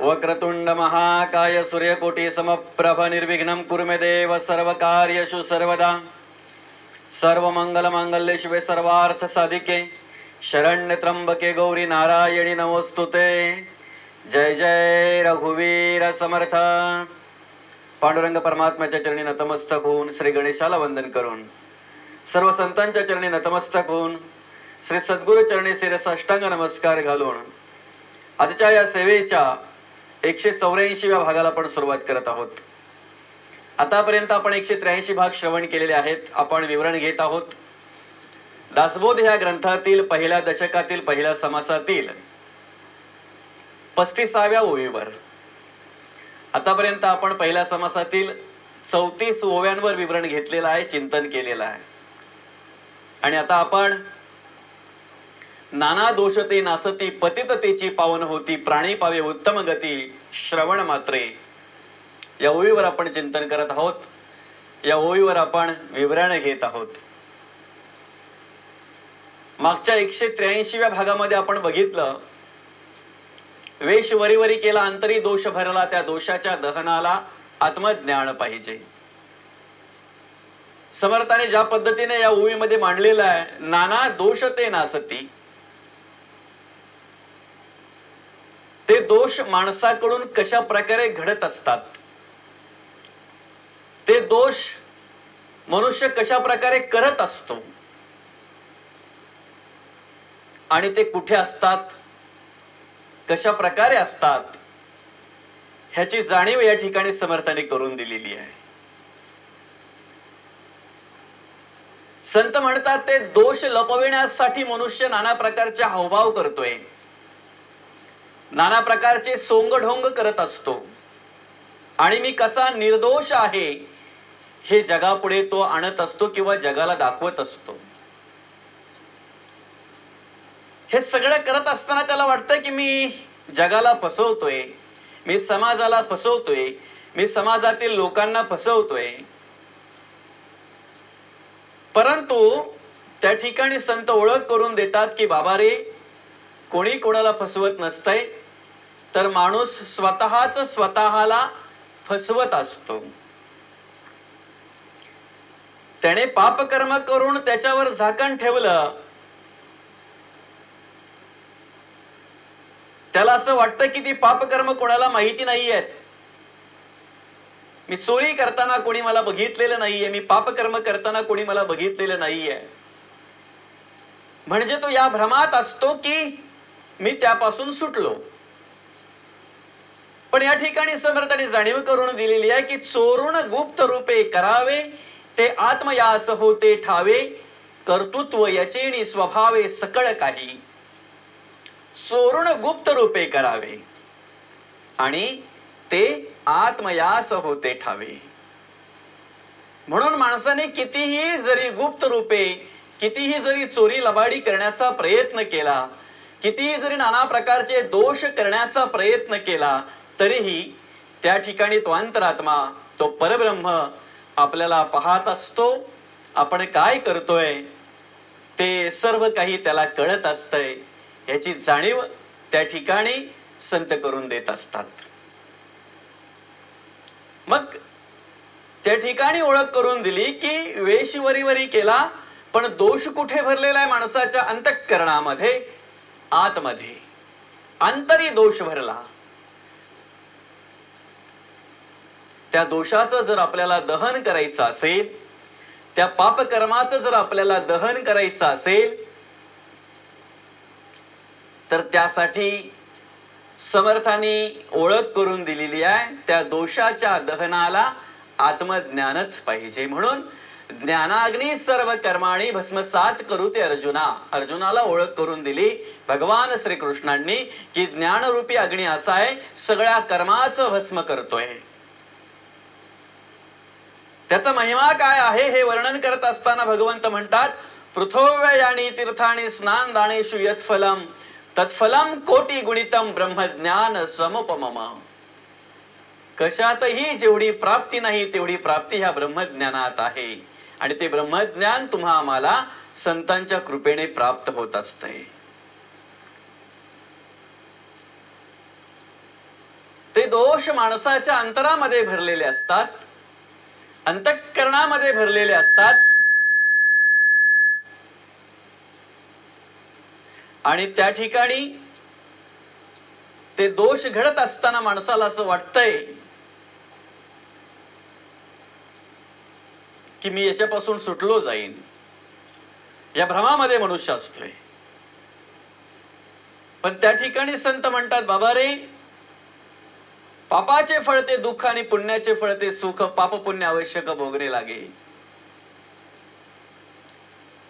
वक्रतुंड महाकाय सूर्यकोटी समप्रभ निर्विघ्नं कुरु मे देव सर्वकार्येषु सर्वदा सर्वमंगलमांगल्ये शिवे सर्वार्थ साधिके शरण्य त्र्यंबके गौरी नारायणी नमोस्तुते। जय जय रघुवीर समर्थ। पांडुरंग परमात्म्याच्या चरणी नतमस्तक होऊन श्री गणेशाला वंदन करून, सर्व संतांच्या चरणी नतमस्तक होऊन श्री सद्गुरु चरणी शिरसाष्टांग नमस्कार घालून आजच्या या सेवेच्या 184व्या भागाला आपण सुरुवात करत आहोत। आतापर्यंत आपण 183 भाग श्रवण केलेले आहेत। आपण विवरण घेत आहोत दासबोध ह्या ग्रंथातील पहिल्या दशकातील पहिल्या समासातील 35व्या ओवीवर। आतापर्यंत आपण पहिल्या समासातील 34 ओव्यांवर विवरण घेतलेलं आहे, चिंतन केलेलं आहे। आणि आता आपण नाना दोषते नासती पतिततेची पावन होती, प्राणी पावे उत्तम गती श्रवण मात्रे या ओवीवर आपण चिंतन करत आहोत। या ओवीवर आपण विवरण घेत आहोत। मागच्या 183व्या भागामध्ये आपण बघितलं, वेश वरीवरी केला अंतरी दोष भरला, त्या दोषाच्या दहनाला आत्मज्ञान पाहिजे। समर्थाने ज्या पद्धतीने या ओवीमध्ये मांडलेलं आहे, नाना दोषते नासती, ते दोष माणसाकडून कशा प्रकारे घडत असतात, ते दोष मनुष्य कशा प्रकारे करत असतो आणि ते कुठे असतात, कशा प्रकारे असतात, ह्याची जाणीव या ठिकाणी समर्थाने करून दिलेली आहे। संत म्हणतात ते दोष लपविण्यासाठी मनुष्य नाना प्रकारचे हावभाव करतोय, नाना प्रकारचे सोंगढोंग करत असतो आणि मी कसा निर्दोष आहे हे जगापुढे तो आणत असतो किंवा जगाला दाखवत असतो। हे सगळं करत असताना त्याला वाटतं की मी जगाला फसवतोय, मी समाजाला फसवतोय, मी समाजातील लोकांना फसवतोय। परंतु त्या ठिकाणी संत ओळख करून देतात की बाबा रे, कोणी कोणाला फसवत नसतंय, तर माणूस स्वतःच स्वतःला फसवत असतो। त्याने पापकर्म करून त्याच्यावर झाकण ठेवलं, त्याला असं वाटतं की ती पापकर्म कोणाला माहिती नाहीयेत, मी चोरी करताना कोणी मला बघितलेलं नाहीये, मी पापकर्म करताना कोणी मला बघितलेलं नाहीये। म्हणजे तो या भ्रमात असतो की मी त्यापासून सुटलो। पण या ठिकाणी समर्थाने जाणीव करून दिलेली आहे की चोरून गुप्त रूपे करावे, ते आत्मयास होते ठावे, कर्तृत्व याचेनी स्वभावे सकळ काही। चोरून गुप्त रूपे करावे आणि ते आत्मयास होते ठावे। म्हणून माणसाने कितीही जरी गुप्त रूपे, कितीही जरी चोरी लबाडी करण्याचा प्रयत्न केला, कितीही जरी नाना प्रकारचे दोष करण्याचा प्रयत्न केला, तरीही त्या ठिकाणी तो अंतरात्मा, तो परब्रह्म आपल्याला पाहत असतो। आपण काय करतोय ते सर्व काही त्याला कळत असतंय, याची जाणीव त्या ठिकाणी संत करून देत असतात। मग त्या ठिकाणी ओळख करून दिली की वेश वरीवरी केला, पण दोष कुठे भरलेला आहे माणसाच्या अंतःकरणामध्ये, आतमध्ये अंतरी दोष भरला। त्या दोषाचं जर आपल्याला दहन करायचं असेल, त्या पापकर्माचं जर आपल्याला दहन करायचं असेल, तर त्यासाठी समर्थांनी ओळख करून दिलेली आहे, त्या दोषाच्या दहनाला आत्मज्ञानच पाहिजे। म्हणून ज्ञानाग्नी सर्व कर्माणी भस्मसात करूते अर्जुना, अर्जुनाला ओळख करून दिली भगवान श्रीकृष्णांनी की ज्ञानरूपी अग्नी असा आहे, सगळ्या कर्माचं भस्म करतोय। त्याचा महिमा काय आहे हे वर्णन करत असताना भगवंत म्हणतात, पृथोव्यायानी तीर्थानी स्नान दानेषु यत्फलम तत्फलम कोटी गुणितम ब्रह्मज्ञान समुपमम। कशातही जेवढी प्राप्ती नाही तेवढी प्राप्ती ह्या ब्रह्मज्ञानात आहे, आणि ते ब्रह्मज्ञान तुम्हा आम्हाला संतांच्या कृपेने प्राप्त होत असते। ते दोष माणसाच्या अंतरामध्ये भरलेले असतात, अंतःकरणामध्ये भरलेले असतात. आणि त्या ठिकाणी ते दोष घडत असताना माणसाला असं वाटतंय की मी याच्यापासून सुटलो जाईन. या भ्रमामध्ये मनुष्य असतोय. पण त्या ठिकाणी संत म्हणतात, बाबा रे, पापाचे फळ ते दुःख आणि पुण्याचे फळ ते सुख. पाप पुण्य आवश्यक भोगणे लागे.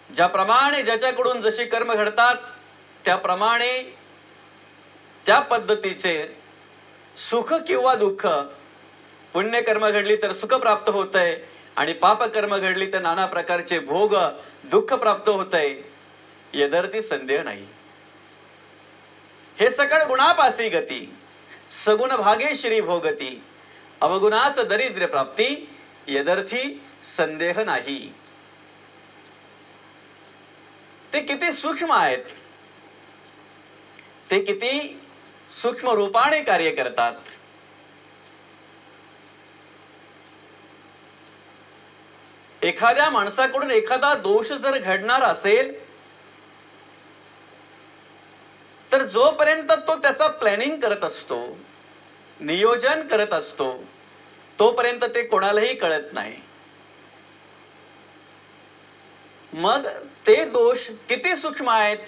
ज्याप्रमाणे ज्याच्याकडून जशी कर्म घडतात त्याप्रमाणे त्या पद्धतीचे सुख किंवा दुःख. पुण्य कर्म घडली तर सुख प्राप्त होतंय आणि पाप कर्म घडली तर नाना प्रकारचे भोग दुःख प्राप्त होतंय, यदर्थी संदेह नाही. हे सकळ गुणापासी गती, सगुण भागे श्री भोगती. अवगुणास दरिद्र प्राप्ती, यदर्थी संदेह नाही. ते किती सूक्ष्म आहेत, ते किती सूक्ष्म रूपाने कार्य करतात. एखाद्या माणसाकडून एखादा दोष जर घडणार असेल तर जोपर्यंत तो त्याचा प्लॅनिंग करत असतो, नियोजन करत असतो, तोपर्यंत ते कोणालाही कळत नाही. मग ते दोष किती सूक्ष्म आहेत,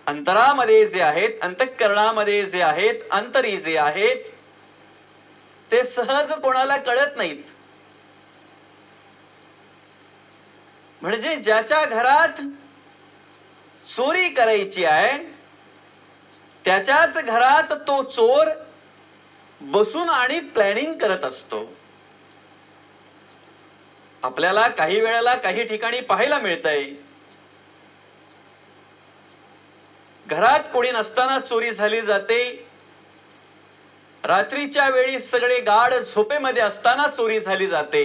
अंतरामध्ये जे आहेत, अंतःकरणामध्ये जे आहेत, अंतरी जे आहेत, ते सहज कोणाला कळत नाहीत. म्हणजे ज्याच्या घरात चोरी करायची आहे त्याच्याच घरात तो चोर बसून आणि प्लॅनिंग करत असतो. आपल्याला काही वेळेला काही ठिकाणी पाहायला मिळतंय, घरात कोणी नसताना चोरी झाली जाते, रात्रीच्या वेळी सगळे गाढ झोपेमध्ये असताना चोरी झाली जाते.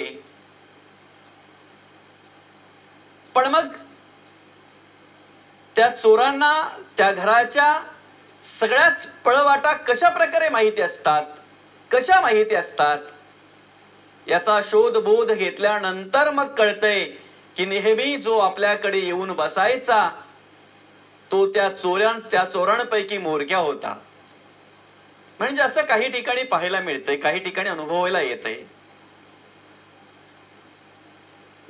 पण मग त्या चोरांना त्या घराच्या सगळ्याच पळवाटा कशा प्रकारे माहिती असतात, कशा माहिती असतात, याचा शोध बोध घेतल्यानंतर मग कळतंय की नेहमी जो आपल्याकडे येऊन बसायचा तो त्या चोरांपैकी मोरक्या होता. म्हणजे असं काही ठिकाणी पाहायला मिळतंय, काही ठिकाणी अनुभवायला येतंय.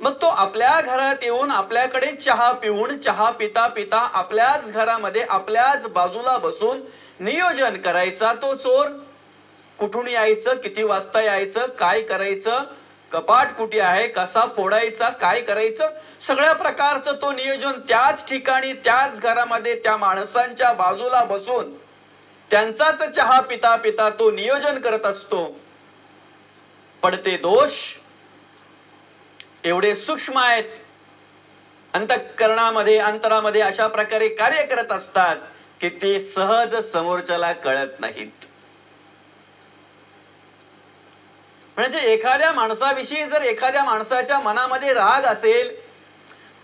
मग तो आपल्या घरात येऊन आपल्याकडे चहा पिऊन, चहा पिता पिता आपल्याच घरामध्ये आपल्याच बाजूला बसून नियोजन करायचा. तो चोर कुठून यायचं, किती वाजता यायचं, काय करायचं, कपाट कुठे आहे, कसा फोडायचा, काय करायचं, सगळ्या प्रकारचं तो नियोजन त्याच ठिकाणी त्याच घरामध्ये त्या माणसांच्या बाजूला बसून त्यांचाच चहा पिता पिता तो नियोजन करत असतो. पण ते दोष एवढे सूक्ष्म आहेत, अंतःकरणामध्ये अंतरामध्ये अशा प्रकारे कार्य करत असतात की ते सहज समोरच्याला कळत नाहीत. म्हणजे एखाद्या माणसाविषयी जर एखाद्या माणसाच्या मनामध्ये राग असेल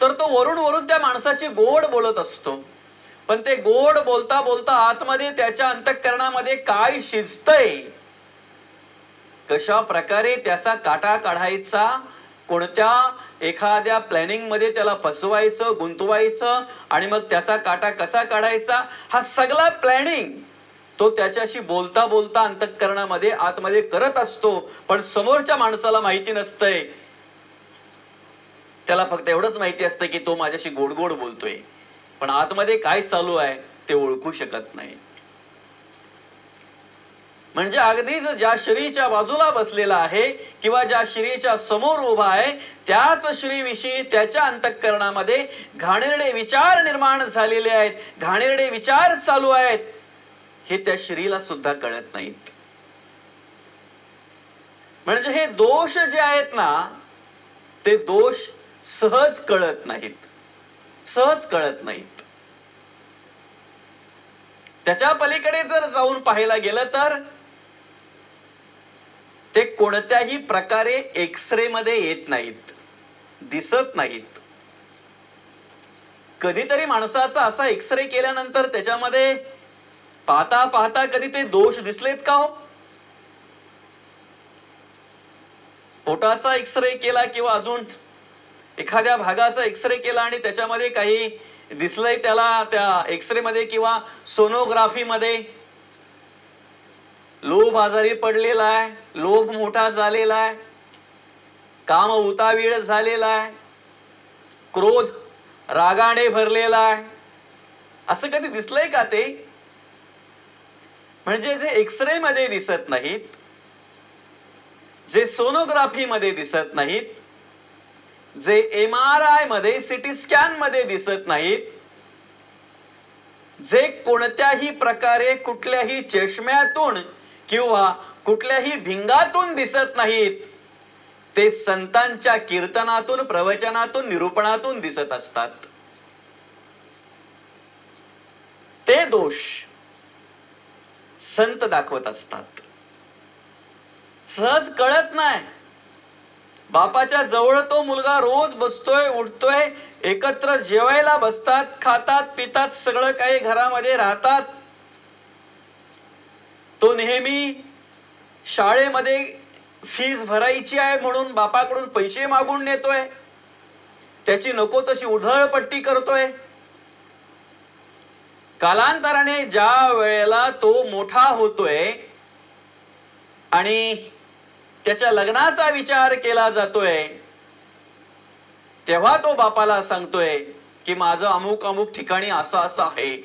तर तो वरून वरून त्या माणसाची गोड बोलत असतो. पण ते गोड बोलता बोलता आतमध्ये त्याच्या अंतःकरणामध्ये काय शिजतंय, कशा प्रकारे त्याचा काटा काढायचा, कोणत्या एखाद्या प्लॅनिंग मध्ये त्याला फसवायचं, गुंतवायचं आणि मग त्याचा काटा कसा काढायचा, हा सगळा प्लॅनिंग तो त्याच्याशी बोलता बोलता अंतःकरणामध्ये आतमध्ये करत असतो. पण समोरच्या माणसाला माहिती नसतंय. त्याला फक्त एवढंच माहिती असतं की तो माझ्याशी गोड गोड बोलतोय, पण आतमध्ये काय चालू आहे ते ओळखू शकत नाही. म्हणजे अगदीच ज्या श्रीच्या बाजूला बसलेला आहे किंवा ज्या श्रीच्या समोर उभा आहे त्याच श्रीविषयी त्याच्या अंतःकरणामध्ये घाणेरडे विचार निर्माण झालेले आहेत, घाणेरडे विचार चालू आहेत, हे त्या श्रीला सुद्धा कळत नाहीत. म्हणजे हे दोष जे आहेत ना, ते दोष सहज कळत नाहीत, सहज कळत नाहीत. त्याच्या पलीकडे जर जाऊन पाहायला गेलं तर ते कोणत्याही प्रकारे एक्सरे मध्ये येत नाहीत, दिसत नाहीत. कधीतरी माणसाचा असा एक्सरे केल्यानंतर त्याच्यामध्ये पाहता पाहता कधी ते दोष दिसलेत का हो? पोटाचा एक्सरे केला किंवा अजून एखाद्या भागाचा एक्सरे केला आणि त्याच्यामध्ये काही दिसलंय त्याला, त्या एक्सरे मध्ये किंवा सोनोग्राफी मध्ये लोभ आजारी पडलेला आहे, लोभ मोठा झालेला आहे, काम उतावीळ झालेला आहे, क्रोध रागाने भरलेला आहे, असं कधी दिसलंय का ते? म्हणजे जे एक्सरे मध्ये दिसत नाहीत, जे सोनोग्राफी मध्ये दिसत नाहीत, जे MRI मध्ये, सिटी स्कॅन मध्ये दिसत नाहीत, जे कोणत्याही प्रकारे कुठल्याही चष्म्यातून किंवा कुठल्याही भिंगातून दिसत नाहीत, ते संतांच्या कीर्तनातून, प्रवचनातून, निरूपणातून दिसत असतात. ते दोष संत दाखवत असतात. सहज कळत नाही. बापाच्या जवळ तो मुलगा रोज बसतोय, उठतोय, एकत्र जेवायला बसतात, खातात, पितात, सगळं काही घरामध्ये राहतात. तो नेहमी शाळेमध्ये फीस भरायची आहे म्हणून बापाकडून पैसे मागून नेतोय, त्याची नको तशी उधळपट्टी करतोय. कालांतराने ज्या वेळेला तो मोठा होतोय आणि त्याच्या लग्नाचा विचार केला जातोय, तेव्हा तो बापाला सांगतोय की माझं अमुक अमुक ठिकाणी असं असं आहे.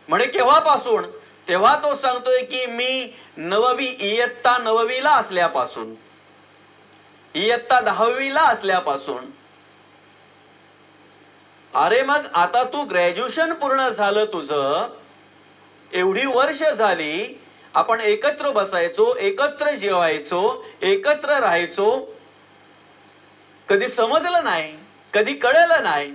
म्हणे केव्हापासून? तेव्हा तो सांगतोय की मी इयत्ता 9वीला असल्यापासून, इयत्ता 10वीला असल्यापासून. अरे मग आता तू ग्रॅज्युएशन पूर्ण झालं तुझं, एवढी वर्ष झाली, आपण एकत्र बसायचो, एकत्र जेवायचो, एकत्र राहायचो, कधी समजलं नाही, कधी कळलं नाही.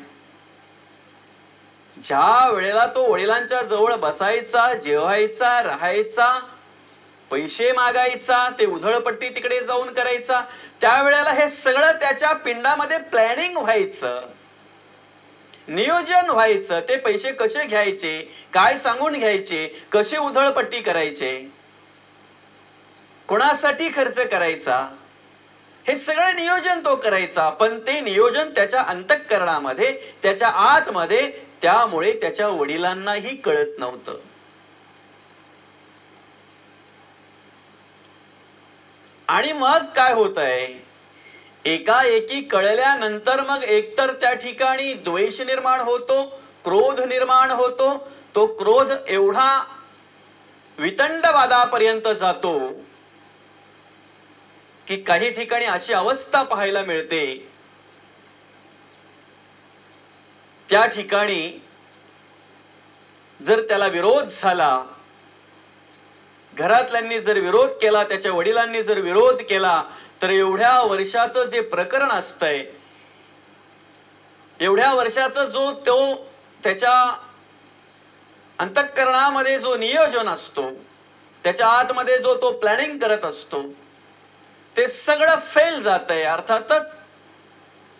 ज्या वेळेला तो वडिलांच्या जवळ बसायचा, जेवायचा, राहायचा, पैसे मागायचा, ते उधळपट्टी तिकडे जाऊन करायचा, त्यावेळेला हे सगळं त्याच्या पिंडामध्ये प्लॅनिंग व्हायचं, नियोजन व्हायचं. ते पैसे कसे घ्यायचे, काय सांगून घ्यायचे, कसे उधळपट्टी करायचे, कोणासाठी खर्च करायचा, हे सगळं नियोजन तो करायचा. पण ते नियोजन त्याच्या अंतःकरणामध्ये, त्याच्या आतमध्ये, त्यामुळे त्याच्या वडिलांनाही कळत नव्हतं. आणि मग काय होतंय, एकाएकी कळल्यानंतर मग एकतर त्या ठिकाणी द्वेष निर्माण होतो, क्रोध निर्माण होतो. तो क्रोध एवढा वितंडवादापर्यंत जातो की काही ठिकाणी अशी अवस्था पाहायला मिळते, त्या ठिकाणी जर त्याला विरोध झाला, घरातल्यांनी जर विरोध केला, त्याच्या वडिलांनी जर विरोध केला, तर एवढ्या वर्षाचं जे प्रकरण असतंय, एवढ्या वर्षाचं जो तो त्याच्या अंतःकरणामध्ये जो नियोजन असतो, त्याच्या आतमध्ये जो तो प्लॅनिंग करत असतो, ते सगळं फेल जातंय. अर्थातच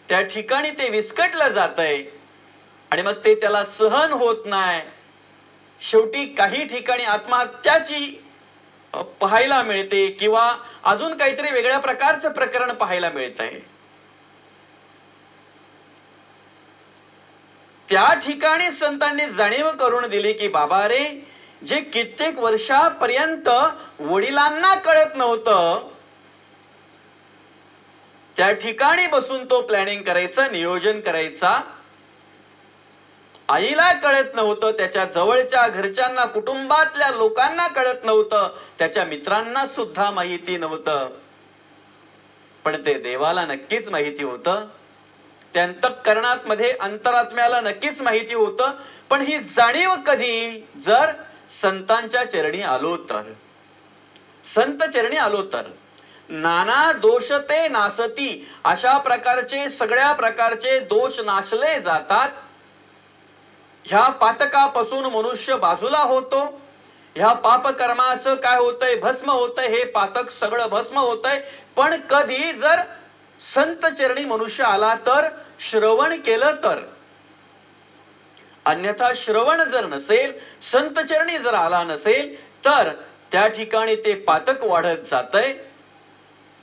त्या ठिकाणी ते विस्कटलं जातंय आणि मग ते त्याला सहन होत नाही. शेवटी काही ठिकाणी आत्महत्याची पाहायला मिळते किंवा अजून काहीतरी वेगळ्या प्रकारचं प्रकरण पाहायला मिळतंय. त्या ठिकाणी संतांनी जाणीव करून दिली की बाबा रे, जे कित्येक वर्षापर्यंत वडिलांना कळत नव्हतं, त्या ठिकाणी बसून तो प्लॅनिंग करायचा, नियोजन करायचा. आईला कळत नव्हतं, त्याच्या जवळच्या घरच्यांना, कुटुंबातल्या लोकांना कळत नव्हतं, त्याच्या मित्रांना सुद्धा माहिती नव्हतं, पण ते देवाला नक्कीच माहिती होतं, त्या अंतःकरणात मध्ये अंतरात्म्याला नक्कीच माहिती होतं. पण ही जाणीव कधी, जर संतांच्या चरणी आलो तर, संत चरणी आलो तर. नाना दोषते नासती, अशा प्रकारचे सगळ्या प्रकारचे दोष नाशले जातात. ह्या पातकापासून मनुष्य बाजूला होतो. ह्या पापकर्माचं काय होतंय, भस्म होतंय, हे पातक सगळं भस्म होतंय. पण कधी जर संत चरणी मनुष्य आला तर, श्रवण केलं तर, अन्यथा श्रवण जर नसेल, संतचरणी जर आला नसेल, तर त्या ठिकाणी ते पातक वाढत जातंय,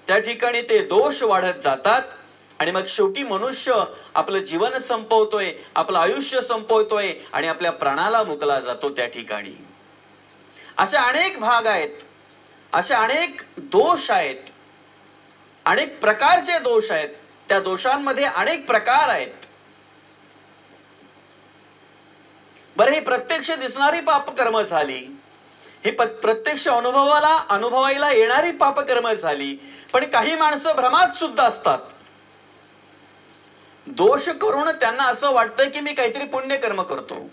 त्या ठिकाणी ते दोष वाढत जातात आणि मग शेवटी मनुष्य आपलं जीवन संपवतोय, आपलं आयुष्य संपवतोय आणि आपल्या प्राणाला मुकला जातो त्या ठिकाणी. अशा अनेक भाग आहेत, असे अनेक दोष आहेत, अनेक प्रकारचे दोष आहेत. त्या दोषांमध्ये अनेक प्रकार आहेत. बरं, ही प्रत्यक्ष दिसणारी पापकर्म झाली, ही प्रत्यक्ष अनुभवायला येणारी पापकर्म झाली. पण काही माणसं भ्रमात सुद्धा असतात. दोष करून त्यांना असं वाटतं की मी काहीतरी पुण्यकर्म करतो.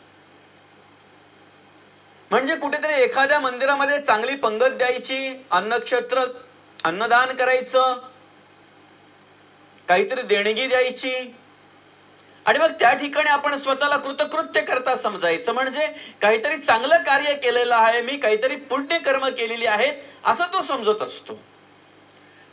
म्हणजे कुठेतरी एखाद्या मंदिरामध्ये चांगली पंगत द्यायची, अन्नक्षत्र अन्नदान करायचं, काहीतरी देणगी द्यायची आणि मग त्या ठिकाणी आपण स्वतःला कृतकृत्य करता समजायचं. म्हणजे काहीतरी चांगलं कार्य केलेलं आहे, मी काहीतरी पुण्यकर्म केलेली आहेत असं तो समजत असतो.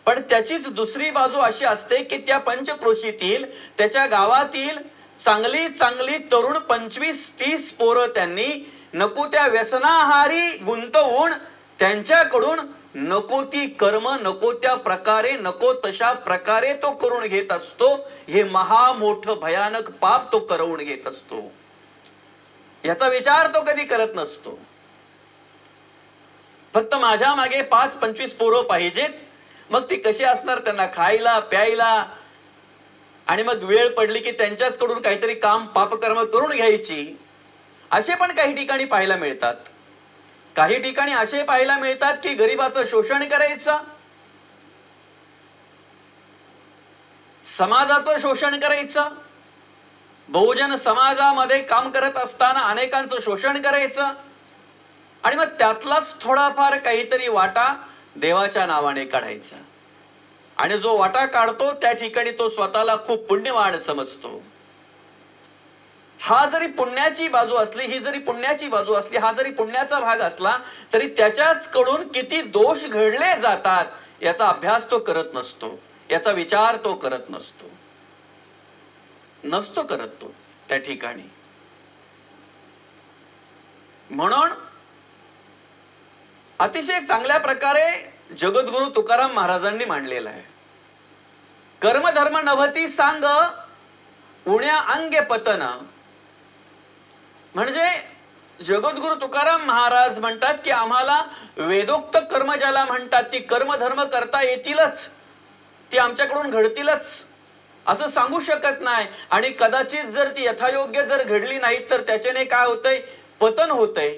पण त्याचीच दुसरी बाजू अशी असते की त्या पंचक्रोशीतील, त्याच्या गावातील चांगली चांगली तरुण 25-30 पोरं त्यांनी नको त्या व्यसनाहारी गुंतवून त्यांच्याकडून नको ती कर्म नको त्या प्रकारे नको तशा प्रकारे तो करून घेत असतो. हे महा मोठं भयानक पाप तो करवून घेत असतो. याचा विचार तो कधी करत नसतो. फक्त माझ्या मागे 5-25 पोरं पाहिजेत, मग ती कशी असणार, त्यांना खायला प्यायला, आणि मग वेळ पडली की त्यांच्याचकडून काहीतरी काम पापकर्म करून घ्यायची. असे पण काही ठिकाणी पाहायला मिळतात. काही ठिकाणी असे पाहायला मिळतात की गरिबाचं शोषण करायचं, समाजाचं शोषण करायचं, बहुजन समाजामध्ये काम करत असताना अनेकांचं शोषण करायचं आणि मग त्यातलाच थोडाफार काहीतरी वाटा देवाच्या नावाने काढायचा. आणि जो वाटा काढतो त्या ठिकाणी तो स्वतःला खूप पुण्यवान समजतो. हा जरी पुण्याची बाजू असली, ही जरी पुण्याची बाजू असली, हा जरी पुण्याचा भाग असला तरी त्याच्याच कडून किती दोष घडले जातात याचा अभ्यास तो करत नसतो, याचा विचार तो करत नसतो करत तो त्या ठिकाणी. म्हणून अतिशय चांगल्या प्रकारे जगद्गुरु तुकाराम महाराजांनी मांडलेला आहे. कर्मधर्म नभती सांग उण्या अंगे पतन. म्हणजे जगद्गुरु तुकाराम महाराज म्हणतात की आम्हाला वेदोक्त कर्म ज्याला म्हणतात ती कर्मधर्म करता येतीलच, ती आमच्याकडून घडतीलच असं सांगू शकत नाही. आणि कदाचित जर ती यथायोग्य जर घडली नाही तर त्याच्याने काय होतंय, पतन होतंय,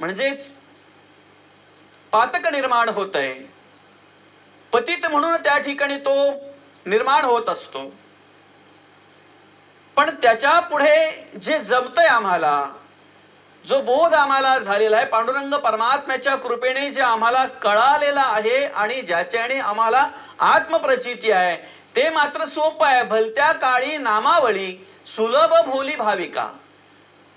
म्हणजेच पातक निर्माण होतंय. पतित म्हणून त्या ठिकाणी तो निर्माण होत असतो. पण त्याच्या पुढे जे जमतंय आम्हाला, जो बोध आम्हाला झालेला आहे, पांडुरंग परमात्म्याच्या कृपेने जे आम्हाला कळालेला आहे आणि ज्याच्याने आम्हाला आत्मप्रचिती आहे, ते मात्र सोपं आहे. भलत्या काळी नामावळी सुलभ भोली भाविका.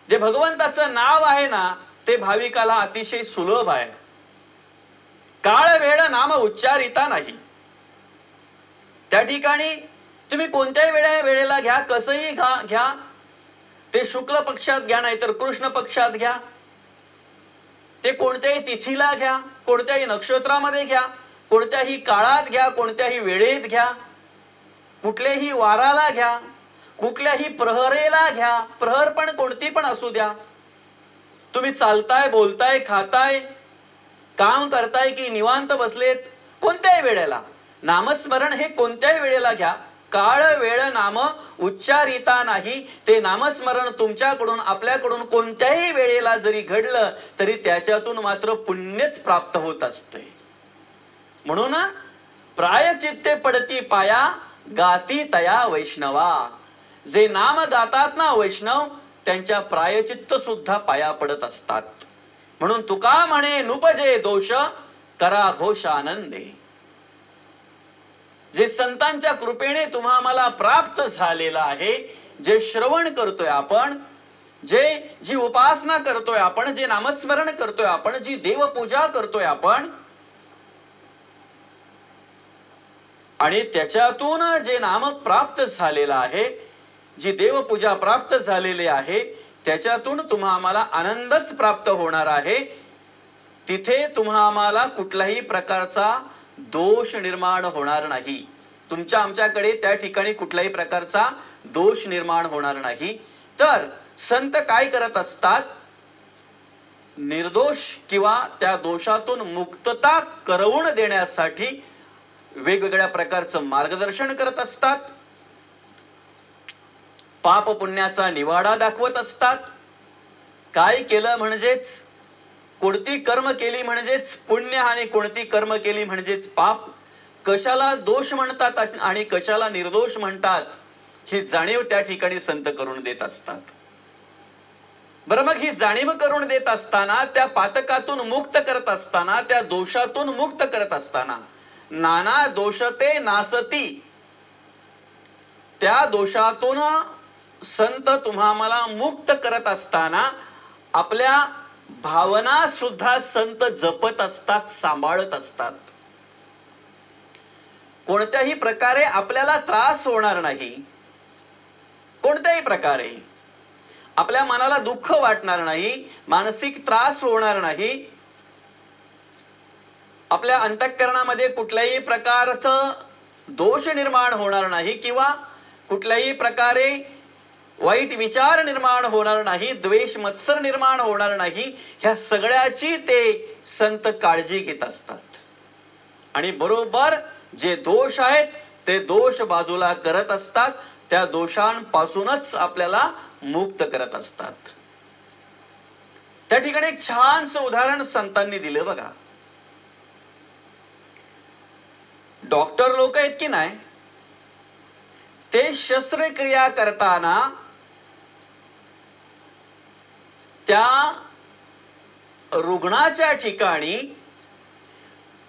जे भगवंताचं नाव आहे ना ते भाविकाला अतिशय सुलभ आहे. काळ वेळ नाम उच्चारिता नाही. त्या ठिकाणी तुम्ही कोणत्याही वेळेला घ्या, कसंही घ्या, ते शुक्ल पक्षात घ्या नाहीतर कृष्ण पक्षात घ्या, ते कोणत्याही तिथीला घ्या, कोणत्याही नक्षत्रामध्ये घ्या, कोणत्याही काळात घ्या, कोणत्याही वेळेत घ्या, कुठल्याही वाराला घ्या, कुठल्याही प्रहरेला घ्या, प्रहर पण कोणती पण असू द्या. तुम्ही चालताय, बोलताय, खाताय, काम करताय की निवांत बसलेत, कोणत्याही वेळेला नामस्मरण हे कोणत्याही वेळेला घ्या. काळ वेळ नाम उच्चारिता नाही. ते नामस्मरण तुमच्याकडून आपल्याकडून कोणत्याही वेळेला जरी घडलं तरी त्याच्यातून मात्र पुण्यच प्राप्त होत असते. म्हणून प्रायचित्ते पडती पाया गाती तया वैष्णवा. जे नाम गातात ना वैष्णव त्यांच्या प्रायचित्त सुद्धा पाया पडत असतात. म्हणून तुका म्हणे नुपजे दोष करा घोष आनंदे. जे संतांच्या कृपेने तुम्हा मला प्राप्त झालेला आहे, जे श्रवण करतोय आपण, जी उपासना करतोय आपण, जे नामस्मरण करतोय आपण, जी देवपूजा करतोय आपण, आणि त्याच्यातून जे नाम प्राप्त झालेलं आहे, जी देवपूजा प्राप्त झालेली आहे, त्याच्यातून तुम्हा आम्हाला आनंदच प्राप्त होणार आहे. तिथे तुम्हा आम्हाला कुठल्याही प्रकारचा दोष निर्माण होणार नाही. तुमच्या आमच्याकडे त्या ठिकाणी कुठल्याही प्रकारचा दोष निर्माण होणार नाही. तर संत काय करत असतात? निर्दोष किंवा त्या दोषातून मुक्तता करवून देण्यासाठी वेगवेगळ्या प्रकारचं मार्गदर्शन करत असतात. पाप पुण्याचा निवाडा दाखवत असतात. काय केलं म्हणजेच, कोणती कर्म केली म्हणजेच पुण्य आणि कोणती कर्म केली म्हणजेच पाप, कशाला दोष म्हणतात आणि कशाला निर्दोष म्हणतात, ही जाणीव त्या ठिकाणी संत करून देत असतात. बरं, मग ही जाणीव करून देत असताना, त्या पातकातून मुक्त करत असताना, त्या दोषातून मुक्त करत असताना, नाना दोषते नासती, त्या दोषातून संत तुम्हा मला मुक्त करत असताना आपल्या भावना सुद्धा संत जपत असतात, सांभाळत असतात. कोणत्याही प्रकारे आपल्याला त्रास होणार नाही. कोणत्याही प्रकारे आपल्या मनाला दुःख वाटणार नाही, मानसिक त्रास होणार नाही. आपल्या अंतःकरणामध्ये कुठल्याही प्रकारचं दोष निर्माण होणार नाही किंवा कुठल्याही प्रकारे वाईट विचार निर्माण होणार नाही, द्वेष मत्सर निर्माण होणार नाही. ह्या सगळ्याची ते संत काळजी घेत असतात. आणि बरोबर जे दोष आहेत ते दोष बाजूला करत असतात. त्या दोषांपासूनच आपल्याला मुक्त करत असतात. त्या ठिकाणी एक छानसं उदाहरण संतांनी दिलं बघा. डॉक्टर लोक आहेत की नाही, ते शस्त्रक्रिया करताना त्या रुग्णाच्या ठिकाणी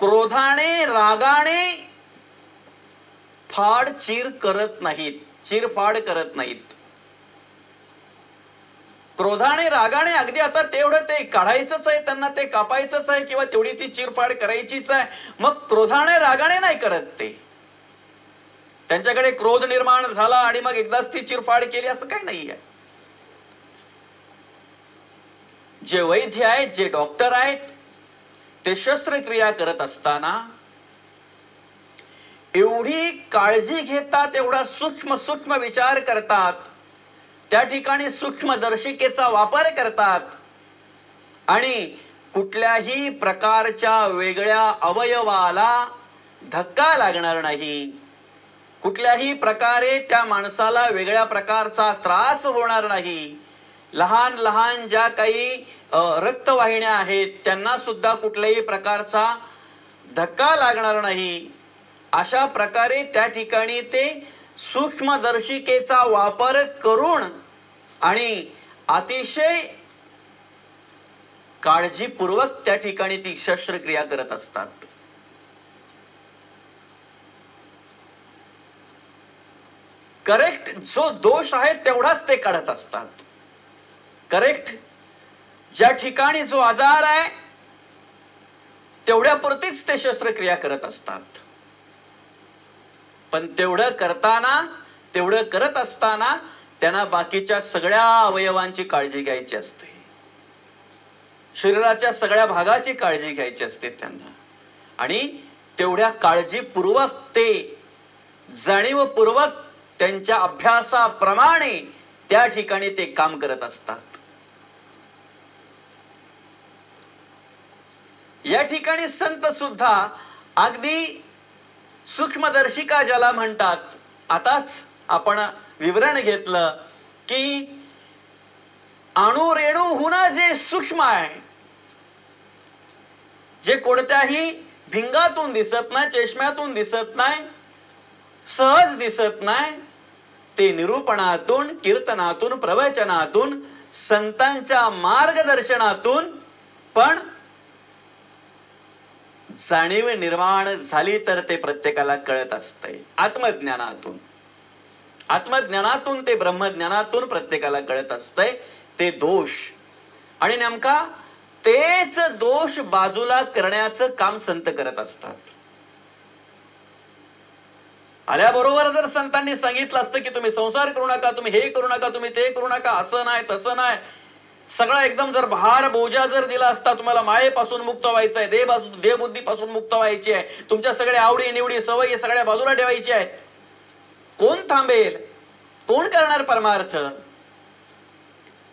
क्रोधाने रागाने फाडचीर करत नाहीत, चिरफाड करत नाहीत. क्रोधाने रागाने अगदी आता तेवढं ते काढायचंच आहे, त्यांना ते कापायचंच आहे किंवा तेवढी ती चिरफाड करायचीच आहे, मग क्रोधाने रागाने नाही करत. ते त्यांच्याकडे क्रोध निर्माण झाला आणि मग एकदाच ती चिरफाड केली असं काही नाहीये. जे वैद्य आहेत, जे डॉक्टर आहेत, ते शस्त्रक्रिया करत असताना एवढी काळजी घेतात, एवढा सूक्ष्म सूक्ष्म विचार करतात, त्या ठिकाणी सूक्ष्मदर्शिकेचा वापर करतात आणि कुठल्याही प्रकारच्या वेगळ्या अवयवाला धक्का लागणार नाही, कुठल्याही प्रकारे त्या माणसाला वेगळ्या प्रकारचा त्रास होणार नाही. लहान लहान ज्या काही रक्तवाहिन्या आहेत त्यांना सुद्धा कुठल्याही प्रकारचा धक्का लागणार नाही. अशा प्रकारे त्या ठिकाणी ते सूक्ष्मदर्शिकेचा वापर करून आणि अतिशय काळजीपूर्वक त्या ठिकाणी ती शस्त्रक्रिया करत असतात. करेक्ट जो दोष आहे तेवढाच ते काढत असतात. करेक्ट ज्या ठिकाणी जो आजार आहे तेवढ्यापुरतीच ते शस्त्रक्रिया करत असतात. पण तेवढं करत असताना त्यांना बाकीच्या सगळ्या अवयवांची काळजी घ्यायची असते, शरीराच्या सगळ्या भागाची काळजी घ्यायची असते त्यांना. आणि तेवढ्या काळजीपूर्वक ते जाणीवपूर्वक त्यांच्या अभ्यासाप्रमाणे त्या ठिकाणी ते काम करत असतात. या ठिकाणी संत सुद्धा अगदी सूक्ष्मदर्शिका ज्याला म्हणतात, आताच आपण विवरण घेतलं की अणुरेणूहून जे सूक्ष्म आहे, जे कोणत्याही भिंगातून दिसत नाही, चष्म्यातून दिसत नाही, सहज दिसत नाही, ते निरूपणातून, कीर्तनातून, प्रवचनातून, संतांच्या मार्गदर्शनातून पण जाणीव निर्माण झाली तर ते प्रत्येकाला कळत असते. आत्मज्ञानातून ते ब्रह्मज्ञानातून प्रत्येकाला कळत असते ते दोष. आणि नेमका तेच दोष बाजूला करण्याचं काम संत करत असतात. आल्याबरोबर जर संतांनी सांगितलं असतं की तुम्ही संसार करू नका, तुम्ही हे करू नका, तुम्ही ते करू नका, असं नाही तसं नाही, सगळं एकदम जर भार बोजा जर दिला असता, तुम्हाला मायेपासून मुक्त व्हायचं आहे, देहबुद्धीपासून मुक्त व्हायची आहे, तुमच्या सगळ्या आवडी निवडी सवयी सगळ्या बाजूला ठेवायची आहेत, कोण थांबेल? कोण करणार परमार्थ?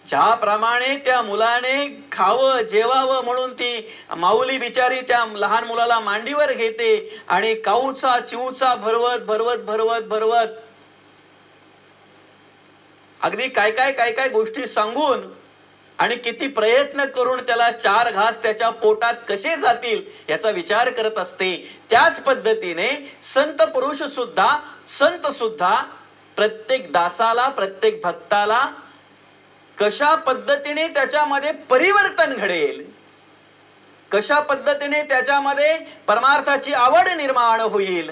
ज्याप्रमाणे त्या मुलाने खावं जेवावं म्हणून ती माऊली बिचारी त्या लहान मुलाला मांडीवर घेते आणि काऊचा चिवचा भरवत भरवत भरवत भरवत अगदी काय काय काय काय गोष्टी सांगून आणि किती प्रयत्न करून त्याला 4 घास त्याच्या पोटात कसे जातील याचा विचार करत असते. त्याच पद्धतीने संत पुरुष सुद्धा, संत सुद्धा प्रत्येक दासाला, प्रत्येक भक्ताला कशा पद्धतीने त्याच्यामध्ये परिवर्तन घडेल, कशा पद्धतीने त्याच्यामध्ये परमार्थाची आवड निर्माण होईल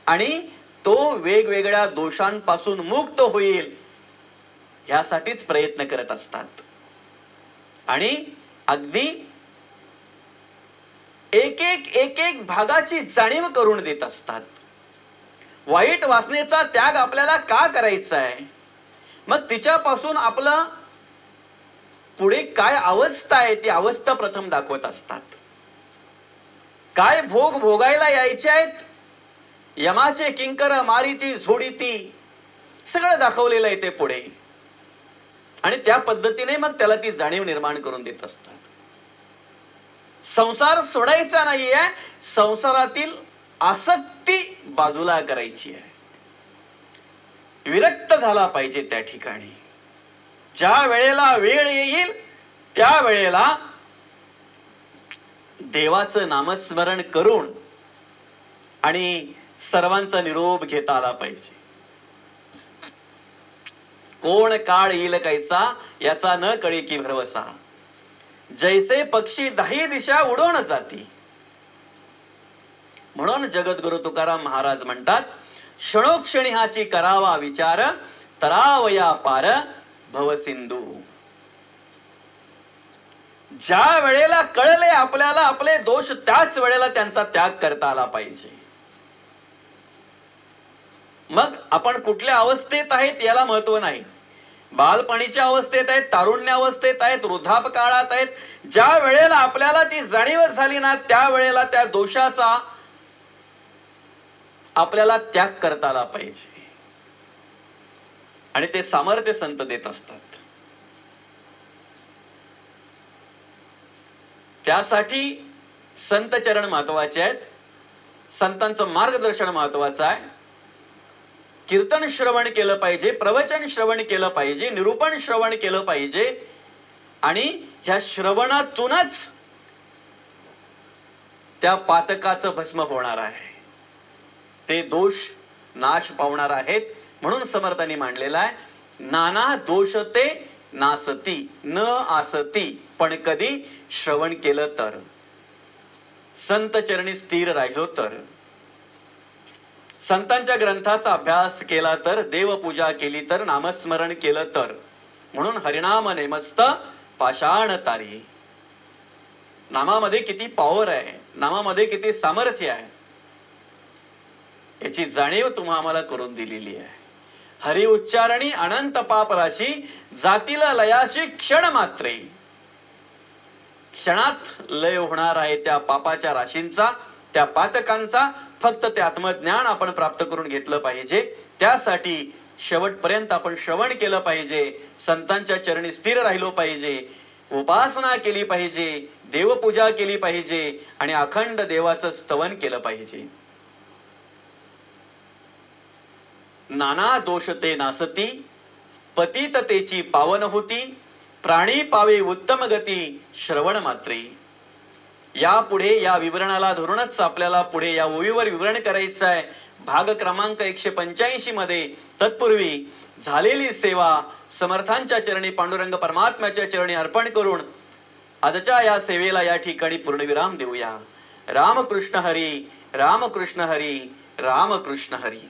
आणि तो वेगवेगळ्या दोषांपासून मुक्त होईल यासाठीच प्रयत्न करत असतात. आणि अगदी एक एक भागाची जाणीव करून देत असतात. वाईट वासनेचा त्याग आपल्याला का करायचा आहे, मग तिच्यापासून आपलं पुढे काय अवस्था आहे ती अवस्था प्रथम दाखवत असतात. काय भोग भोगायला यायचे आहेत, यमाचे किंकर मारिती झोडीती, सगळं दाखवलेलं आहे ते पुढे. आणि त्या पद्धतीने मग त्याला ती जाणीव निर्माण करून देत असतात. संसार सोडायचा नाहीये, संसारातील आसक्ती बाजूला करायची आहे, विरक्त झाला पाहिजे त्या ठिकाणी. ज्या वेळेला वेळ येईल त्या वेळेला देवाचं नामस्मरण करून आणि सर्वांचा निरोप घेता आला पाहिजे. कोण काळ येईल कैसा याचा न कळे की भरवसा, जैसे पक्षी 10 दिशा उडवून जाती. म्हणून जगद्गुरु तुकाराम महाराज म्हणतात, क्षणोक्षणी हाची करावा विचार, तरावया पार भवसिंधू. ज्या वेळेला कळले आपल्याला आपले दोष त्याच वेळेला त्यांचा त्याग करता आला पाहिजे. मग आपण कुठल्या अवस्थेत आहेत याला महत्व नाही. बालपणीच्या अवस्थेत आहेत, तारुण्य अवस्थेत आहेत, वृद्धाप काळात आहेत, ज्या वेळेला आपल्याला ती जाणीव झाली ना त्या वेळेला त्या दोषाचा आपल्याला त्याग करता आला पाहिजे. आणि ते सामर्थ्य संत देत असतात. त्यासाठी संत चरण महत्वाचे आहेत, संतांचं मार्गदर्शन महत्वाचं आहे. कीर्तन श्रवण केलं पाहिजे, प्रवचन श्रवण केलं पाहिजे, निरूपण श्रवण केलं पाहिजे. आणि ह्या श्रवणातूनच त्या पातकाचं भस्म होणार आहे, ते दोष नाश पावणार आहेत. म्हणून समर्थांनी मांडलेला आहे, नाना दोषते नासती न आसती, पण कधी श्रवण केलं तर, संत चरणी स्थिर राहिलो तर, संतांच्या ग्रंथाचा अभ्यास केला तर, देवपूजा केली तर, नामस्मरण केलं तर. म्हणून हरिनाम नेमस्त पाषाण तारी. नामामध्ये किती पॉवर आहे, नामामध्ये किती सामर्थ्य आहे याची जाणीव तुम्हा आम्हाला करून दिलेली आहे. हरि उच्चारणी अनंत पाप राशी, जातील लयाशी क्षण मात्रे. क्षणात लय होणार आहे त्या पापाच्या राशींचा, त्या पातकांचा. फक्त ते आत्मज्ञान आपण प्राप्त करून घेतलं पाहिजे. त्यासाठी शेवटपर्यंत आपण श्रवण केलं पाहिजे, संतांच्या चरणी स्थिर राहिलो पाहिजे, उपासना केली पाहिजे, देवपूजा केली पाहिजे आणि अखंड देवाचं स्तवन केलं पाहिजे. नाना दोषते नासती, पतिततेची पावन होती, प्राणी पावे उत्तम गती श्रवण मात्रे. यापुढे या विवरणाला धरूनच आपल्याला पुढे या ओळीवर विवरण करायचं आहे. भाग क्रमांक 185 मध्ये तत्पूर्वी झालेली सेवा समर्थांच्या चरणी, पांडुरंग परमात्म्याच्या चरणी अर्पण करून आजच्या या सेवेला या ठिकाणी पूर्णविराम देऊया. रामकृष्ण हरी, रामकृष्ण हरी, रामकृष्ण हरी.